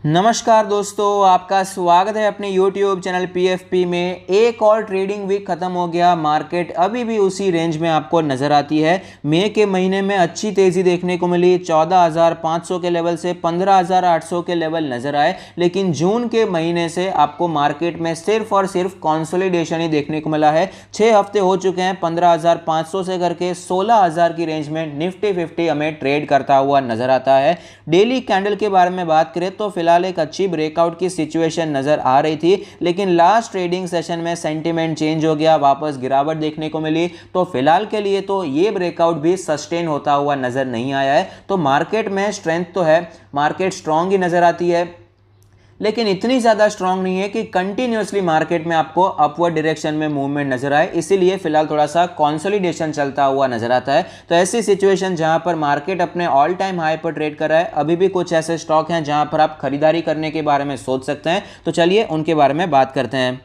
नमस्कार दोस्तों, आपका स्वागत है अपने YouTube चैनल PFP में। एक और ट्रेडिंग वीक खत्म हो गया, मार्केट अभी भी उसी रेंज में आपको नज़र आती है। मई के महीने में अच्छी तेज़ी देखने को मिली, 14,500 के लेवल से 15,800 के लेवल नज़र आए, लेकिन जून के महीने से आपको मार्केट में सिर्फ और सिर्फ कॉन्सोलिडेशन ही देखने को मिला है। 6 हफ्ते हो चुके हैं, 15,500 से करके 16,000 की रेंज में निफ्टी 50 हमें ट्रेड करता हुआ नज़र आता है। डेली कैंडल के बारे में बात करें तो फिलहाल एक अच्छी ब्रेकआउट की सिचुएशन नजर आ रही थी, लेकिन लास्ट ट्रेडिंग सेशन में सेंटीमेंट चेंज हो गया, वापस गिरावट देखने को मिली। तो फिलहाल के लिए तो ये ब्रेकआउट भी सस्टेन होता हुआ नजर नहीं आया है। तो मार्केट में स्ट्रेंथ तो है, मार्केट स्ट्रांग ही नजर आती है, लेकिन इतनी ज़्यादा स्ट्रांग नहीं है कि कंटिन्यूअसली मार्केट में आपको अपवर्ड डायरेक्शन में मूवमेंट नजर आए। इसीलिए फिलहाल थोड़ा सा कंसोलिडेशन चलता हुआ नजर आता है। तो ऐसी सिचुएशन जहां पर मार्केट अपने ऑल टाइम हाई पर ट्रेड कर रहा है, अभी भी कुछ ऐसे स्टॉक हैं जहां पर आप खरीदारी करने के बारे में सोच सकते हैं। तो चलिए उनके बारे में बात करते हैं।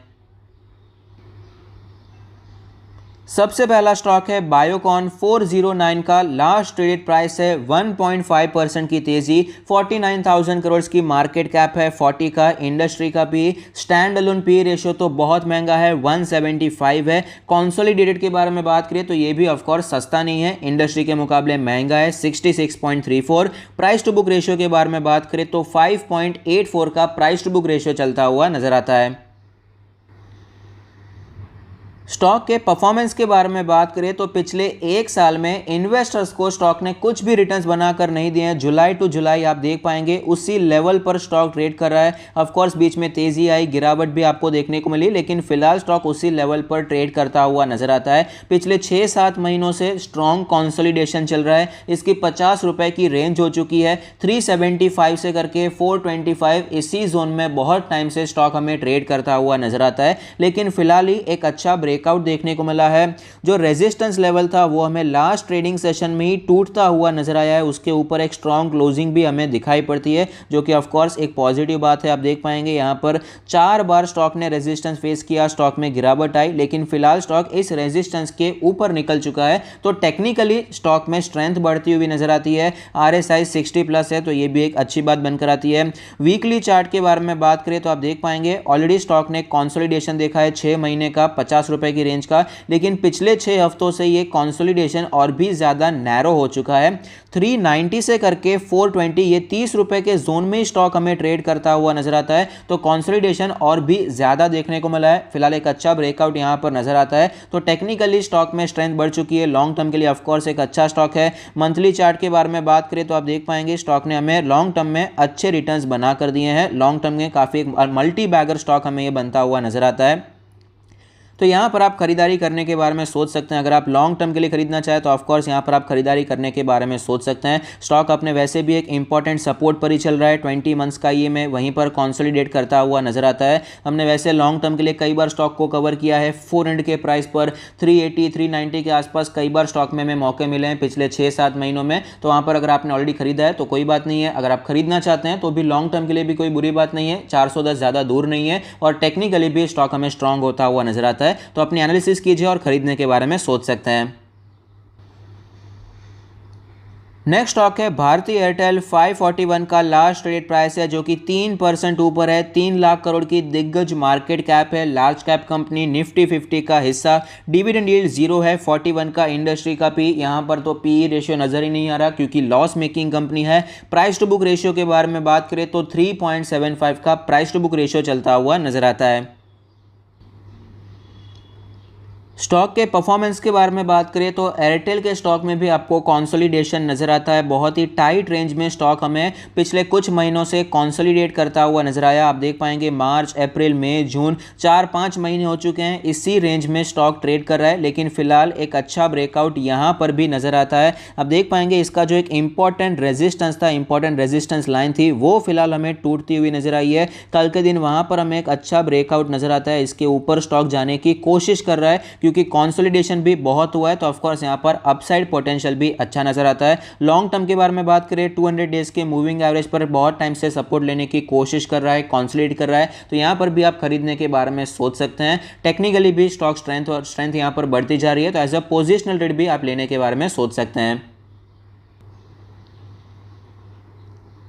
सबसे पहला स्टॉक है बायोकॉन 409 का। लास्ट ट्रेडेड प्राइस है 1.5% की तेजी, 49,000 करोड़ की मार्केट कैप है, 40 का इंडस्ट्री का P. Stand alone P ratio तो बहुत महंगा है, 175 है। कंसोलिडेटेड के बारे में बात करें तो ये भी ऑफकोर्स सस्ता नहीं है, इंडस्ट्री के मुकाबले महंगा है, 66.34। प्राइस टू बुक रेशियो के बारे में बात करें तो 5.84 का प्राइस टू बुक रेशियो चलता हुआ नजर आता है। स्टॉक के परफॉर्मेंस के बारे में बात करें तो पिछले एक साल में इन्वेस्टर्स को स्टॉक ने कुछ भी रिटर्न्स बनाकर नहीं दिए हैं। जुलाई टू जुलाई आप देख पाएंगे उसी लेवल पर स्टॉक ट्रेड कर रहा है। ऑफ कोर्स बीच में तेजी आई, गिरावट भी आपको देखने को मिली, लेकिन फिलहाल स्टॉक उसी लेवल पर ट्रेड करता हुआ नजर आता है। पिछले 6-7 महीनों से स्ट्रॉन्ग कॉन्सोलिडेशन चल रहा है। इसकी 50 रुपए की रेंज हो चुकी है, 375 से करके 425 इसी जोन में बहुत टाइम से स्टॉक हमें ट्रेड करता हुआ नजर आता है। लेकिन फिलहाल ही एक अच्छा ब्रेकआउट देखने को मिला है। जो रेजिस्टेंस लेवल था वो हमें लास्ट ट्रेडिंग सेशन में ही टूटता हुआ नजर आया है, उसके ऊपर एक स्ट्रॉन्ग क्लोजिंग भी हमें दिखाई पड़ती है, जो कि ऑफ कोर्स एक पॉजिटिव बात है। आप देख पाएंगे यहां पर 4 बार स्टॉक ने रेजिस्टेंस फेस किया, स्टॉक में गिरावट आई, लेकिन फिलहाल स्टॉक इस रेजिस्टेंस के ऊपर निकल चुका है। तो टेक्निकली स्टॉक में स्ट्रेंथ बढ़ती हुई नजर आती है। RSI 60+ है, तो ये भी एक अच्छी बात बनकर आती है। वीकली चार्ट के बारे में बात करें तो आप देख पाएंगे ऑलरेडी स्टॉक ने कंसोलिडेशन देखा है 6 महीने का 50 रुपए की रेंज का, लेकिन पिछले 6 हफ्तों से ये कंसोलिडेशन और भी ज्यादा नैरो हो चुका है। 390 से करके 420, ये 30 रुपए के जोन में स्टॉक हमें ट्रेड करता हुआ नजर आता है। तो कंसोलिडेशन और भी ज्यादा देखने को मिला है। फिलहाल एक अच्छा ब्रेकआउट यहां पर नजर आता है। तो टेक्निकली स्टॉक में स्ट्रेंथ बढ़ चुकी है, लॉन्ग टर्म के लिए ऑफकोर्स एक अच्छा स्टॉक है। मंथली चार्ट के बारे में बात करें तो आप देख पाएंगे स्टॉक ने हमें लॉन्ग टर्म में अच्छे रिटर्न्स बना कर दिए हैं। लॉन्ग टर्म में काफी मल्टी बैगर स्टॉक हमें यह बनता हुआ नजर आता है। तो यहाँ पर आप खरीदारी करने के बारे में सोच सकते हैं। अगर आप लॉन्ग टर्म के लिए खरीदना चाहें तो ऑफकोर्स यहाँ पर आप खरीदारी करने के बारे में सोच सकते हैं। स्टॉक अपने वैसे भी एक इंपॉर्टेंट सपोर्ट पर ही चल रहा है, 20 मंथ्स का ये में वहीं पर कंसोलिडेट करता हुआ नजर आता है। हमने वैसे लॉन्ग टर्म के लिए कई बार स्टॉक को कवर किया है, 400 के प्राइस पर 380 390 के आसपास कई बार स्टॉक में हमें मौके मिले हैं पिछले 6-7 महीनों में। तो वहाँ पर अगर आपने ऑलरेडी खरीदा है तो कोई बात नहीं है, अगर आप खरीदना चाहते हैं तो भी लॉन्ग टर्म के लिए भी कोई बुरी बात नहीं है। 410 ज़्यादा दूर नहीं है और टेक्निकली भी स्टॉक हमें स्ट्रांग होता हुआ नजर आता है। तो अपनी एनालिसिस कीजिए और खरीदने के बारे में सोच सकते हैं। नेक्स्ट स्टॉक है भारती एयरटेल, 541 का लास्ट ट्रेडेड प्राइस है, जो कि 3% ऊपर है। 3 लाख करोड़ की दिग्गज मार्केट कैप है, लार्ज कैप कंपनी, निफ्टी 50 का हिस्सा। डिविडेंड यील्ड 0 है, 41 का इंडस्ट्री का पी। यहां पर तो पी रेशियो नजर ही नहीं आ रहा क्योंकि लॉस मेकिंग कंपनी है। प्राइस टू बुक रेशियो के बारे में बात करें तो 3.75 का प्राइस टू बुक रेशियो चलता हुआ नजर आता है। स्टॉक के परफॉर्मेंस के बारे में बात करें तो एयरटेल के स्टॉक में भी आपको कंसोलिडेशन नजर आता है। बहुत ही टाइट रेंज में स्टॉक हमें पिछले कुछ महीनों से कंसोलिडेट करता हुआ नजर आया। आप देख पाएंगे मार्च, अप्रैल, मई, जून 4-5 महीने हो चुके हैं इसी रेंज में स्टॉक ट्रेड कर रहा है, लेकिन फिलहाल एक अच्छा ब्रेकआउट यहां पर भी नजर आता है। आप देख पाएंगे इसका जो एक इंपॉर्टेंट रेजिस्टेंस था, इंपॉर्टेंट रेजिस्टेंस लाइन थी, वो फिलहाल हमें टूटती हुई नजर आई है। कल के दिन वहां पर हमें एक अच्छा ब्रेकआउट नजर आता है, इसके ऊपर स्टॉक जाने की कोशिश कर रहा है क्योंकि कंसोलिडेशन भी बहुत हुआ है। तो ऑफ कोर्स यहां पर अपसाइड पोटेंशियल भी अच्छा नजर आता है। लॉन्ग टर्म के बारे में बात करें 200 डेज के मूविंग एवरेज पर बहुत टाइम से सपोर्ट लेने की कोशिश कर रहा है, कंसोलिडेट कर रहा है। तो यहां पर भी आप खरीदने के बारे में सोच सकते हैं। टेक्निकली भी स्टॉक स्ट्रेंथ यहां पर बढ़ती जा रही है, तो एज अ पोजिशनल ट्रेड भी आप लेने के बारे में सोच सकते हैं।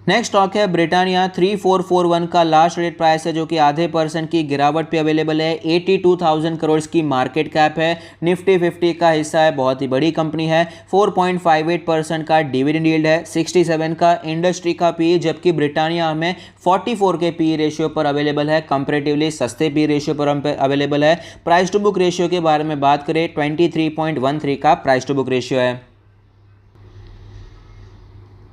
नेक्स्ट स्टॉक है ब्रिटानिया। 3441 का लास्ट रेट प्राइस है जो कि आधे % की गिरावट पे अवेलेबल है। 82,000 करोड़ की मार्केट कैप है। निफ्टी 50 का हिस्सा है, बहुत ही बड़ी कंपनी है। 4.58% का डिविडेंड यील्ड है। 67 का इंडस्ट्री का पी, जबकि ब्रिटानिया हमें 44 के पी रेशियो पर अवेलेबल है। कंपैरेटिवली सस्ते पी रेशियो पर हम अवेलेबल है। प्राइस टू बुक रेशियो के बारे में बात करें 23.13 का प्राइस टू बुक रेशियो है।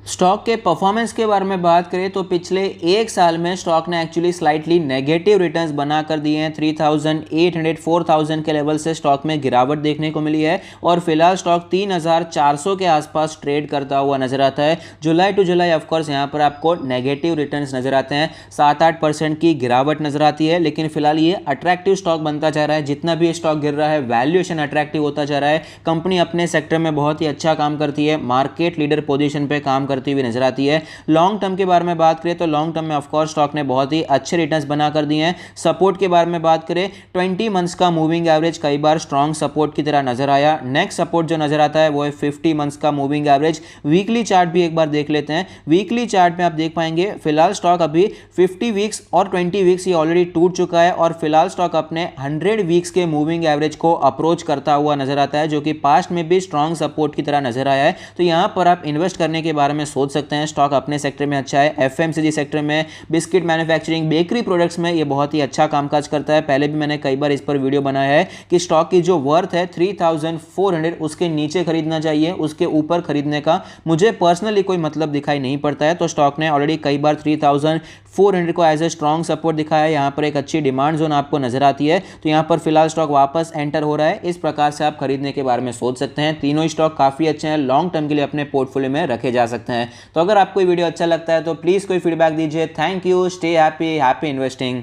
स्टॉक के परफॉर्मेंस के बारे में बात करें तो पिछले एक साल में स्टॉक ने एक्चुअली स्लाइटली नेगेटिव रिटर्न्स बना कर दिए हैं। 3,800 4,000 के लेवल से स्टॉक में गिरावट देखने को मिली है और फिलहाल स्टॉक 3,400 के आसपास ट्रेड करता हुआ नजर आता है। जुलाई टू जुलाई ऑफकोर्स यहाँ पर आपको नेगेटिव रिटर्न्स नजर आते हैं, 7-8% की गिरावट नजर आती है, लेकिन फिलहाल ये अट्रैक्टिव स्टॉक बनता जा रहा है। जितना भी स्टॉक गिर रहा है वैल्यूएशन अट्रैक्टिव होता जा रहा है। कंपनी अपने सेक्टर में बहुत ही अच्छा काम करती है, मार्केट लीडर पोजीशन पे काम करती हुई नजर आती है। लॉन्ग टर्म के बारे में बात करें तो लॉन्ग टर्म में ऑफ कोर्स स्टॉक ने बहुत ही अच्छे रिटर्न्स बना कर दिए हैं। सपोर्ट के बारे में बात करें 20 मंथ्स का मूविंग एवरेज कई बार स्ट्रॉन्ग सपोर्ट की तरह नजर आया। नेक्स्ट सपोर्ट जो नजर आता है वो है 50 मंथ्स का मूविंग एवरेज। वीकली चार्ट भी एक बार देख लेते हैं। वीकली चार्ट में आप देख पाएंगे फिलहाल स्टॉक अभी 50 वीक्स और 20 वीक्स ये ऑलरेडी टूट चुका है और फिलहाल स्टॉक अपने 100 वीक्स के मूविंग एवरेज को अप्रोच करता हुआ नजर आता है, जो कि पास्ट में भी स्ट्रॉन्ग सपोर्ट की तरह नजर आया है। तो यहां पर आप इन्वेस्ट करने के बारे में सोच सकते हैं। स्टॉक अपने सेक्टर में अच्छा है। एफएमसीजी सेक्टर में, बिस्किट मैन्युफैक्चरिंग, बेकरी प्रोडक्ट्स में ये बहुत ही अच्छा कामकाज करता है। पहले भी मैंने कई बार इस पर वीडियो बनाया है कि स्टॉक की जो वर्थ है 3,400 उसके नीचे खरीदना चाहिए, उसके ऊपर खरीदने का मुझे पर्सनली कोई मतलब दिखाई नहीं पड़ता है। तो स्टॉक ने ऑलरेडी कई बार 3,400 को एज ए स्ट्रॉन्ग सपोर्ट दिखाया है। यहाँ पर एक अच्छी डिमांड जोन आपको नजर आती है, तो यहाँ पर फिलहाल स्टॉक वापस एंटर हो रहा है। इस प्रकार से आप खरीदने के बारे में सोच सकते हैं। तीनों स्टॉक काफी अच्छे हैं, लॉन्ग टर्म के लिए अपने पोर्टफोलियो में रखे जा सकते हैं। तो अगर आपको वीडियो अच्छा लगता है तो प्लीज कोई फीडबैक दीजिए। Thank you, stay happy, happy investing.